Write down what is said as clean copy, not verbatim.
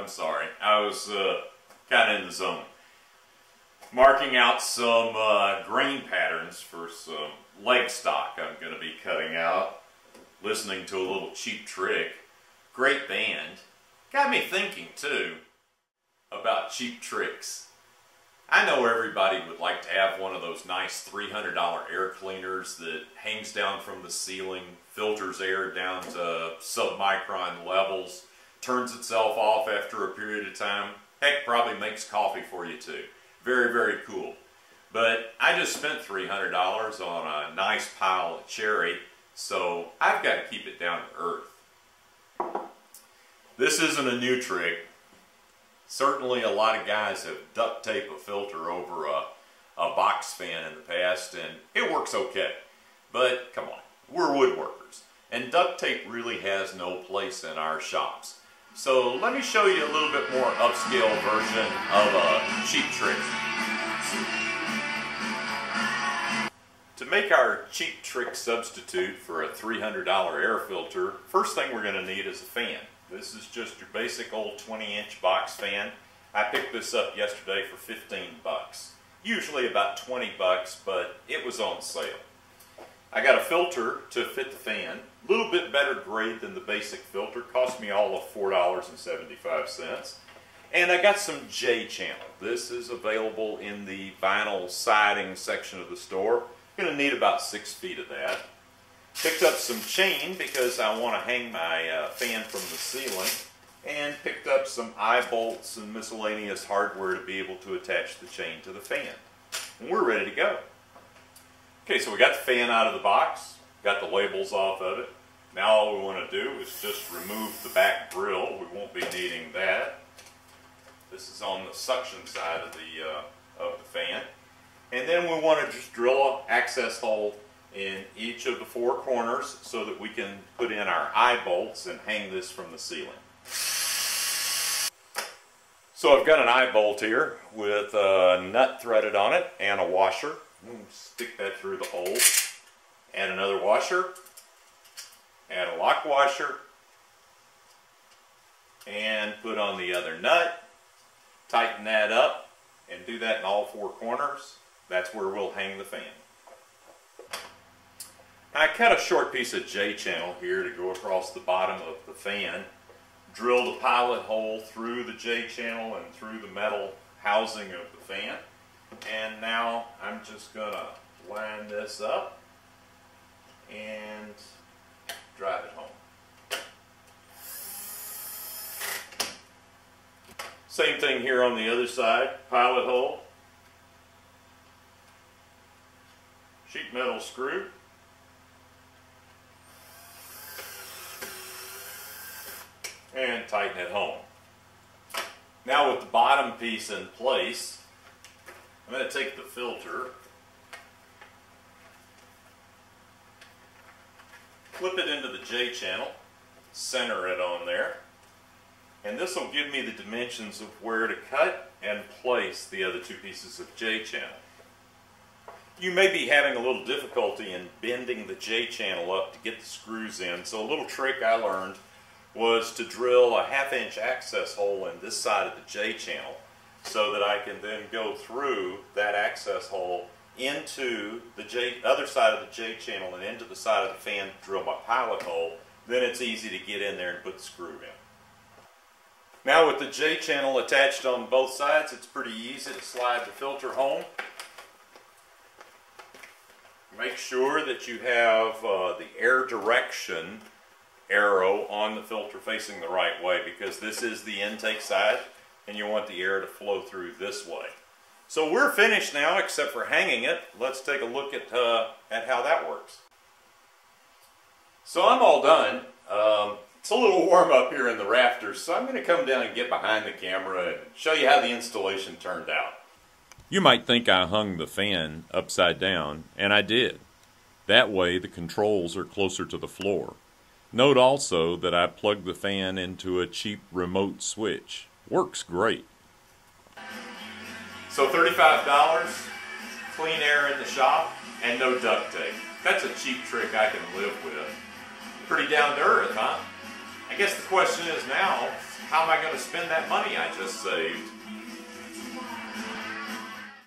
I'm sorry. I was kind of in the zone. Marking out some grain patterns for some leg stock I'm going to be cutting out. Listening to a little Cheap Trick. Great band. Got me thinking too about Cheap Tricks. I know everybody would like to have one of those nice $300 air cleaners that hangs down from the ceiling, filters air down to submicron levels, turns itself off after a period of time. Heck, probably makes coffee for you too. Very, very cool. But I just spent $300 on a nice pile of cherry, so I've got to keep it down to earth. This isn't a new trick. Certainly a lot of guys have duct taped a filter over a box fan in the past, and it works okay. But come on, we're woodworkers, and duct tape really has no place in our shops. So let me show you a little bit more upscale version of a Cheap Trick. To make our Cheap Trick substitute for a $300 air filter, first thing we're going to need is a fan. This is just your basic old 20-inch box fan. I picked this up yesterday for 15 bucks. Usually about 20 bucks, but it was on sale. I got a filter to fit the fan. A little bit better grade than the basic filter. Cost me all of $4.75. And I got some J-channel. This is available in the vinyl siding section of the store. Going to need about 6 feet of that. Picked up some chain because I want to hang my fan from the ceiling, and picked up some eye bolts and miscellaneous hardware to be able to attach the chain to the fan. And we're ready to go. Okay, so we got the fan out of the box, got the labels off of it. Now all we want to do is just remove the back grill. We won't be needing that. This is on the suction side of the fan. And then we want to just drill an access hole in each of the 4 corners so that we can put in our eye bolts and hang this from the ceiling. So I've got an eye bolt here with a nut threaded on it and a washer. Stick that through the hole. Add another washer. Add a lock washer. And put on the other nut. Tighten that up and do that in all 4 corners. That's where we'll hang the fan. I cut a short piece of J-channel here to go across the bottom of the fan. Drilled a pilot hole through the J-channel and through the metal housing of the fan. And now I'm just going to line this up and drive it home. Same thing here on the other side. Pilot hole. Sheet metal screw. And tighten it home. Now with the bottom piece in place, I'm going to take the filter, flip it into the J-channel, center it on there, and this will give me the dimensions of where to cut and place the other 2 pieces of J-channel. You may be having a little difficulty in bending the J-channel up to get the screws in, so a little trick I learned was to drill a 1/2 inch access hole in this side of the J-channel so that I can then go through that access hole into the other side of the J-channel and into the side of the fan to drill my pilot hole. Then it's easy to get in there and put the screw in. Now with the J-channel attached on both sides, it's pretty easy to slide the filter home. Make sure that you have the air direction arrow on the filter facing the right way, because this is the intake side and you want the air to flow through this way. So we're finished now except for hanging it. Let's take a look at how that works. So I'm all done. It's a little warm up here in the rafters, so I'm going to come down and get behind the camera and show you how the installation turned out. You might think I hung the fan upside down, and I did. That way the controls are closer to the floor. Note also that I plugged the fan into a cheap remote switch. Works great. So $35, clean air in the shop, and no duct tape. That's a cheap trick I can live with. Pretty down to earth, huh? I guess the question is now, how am I going to spend that money I just saved?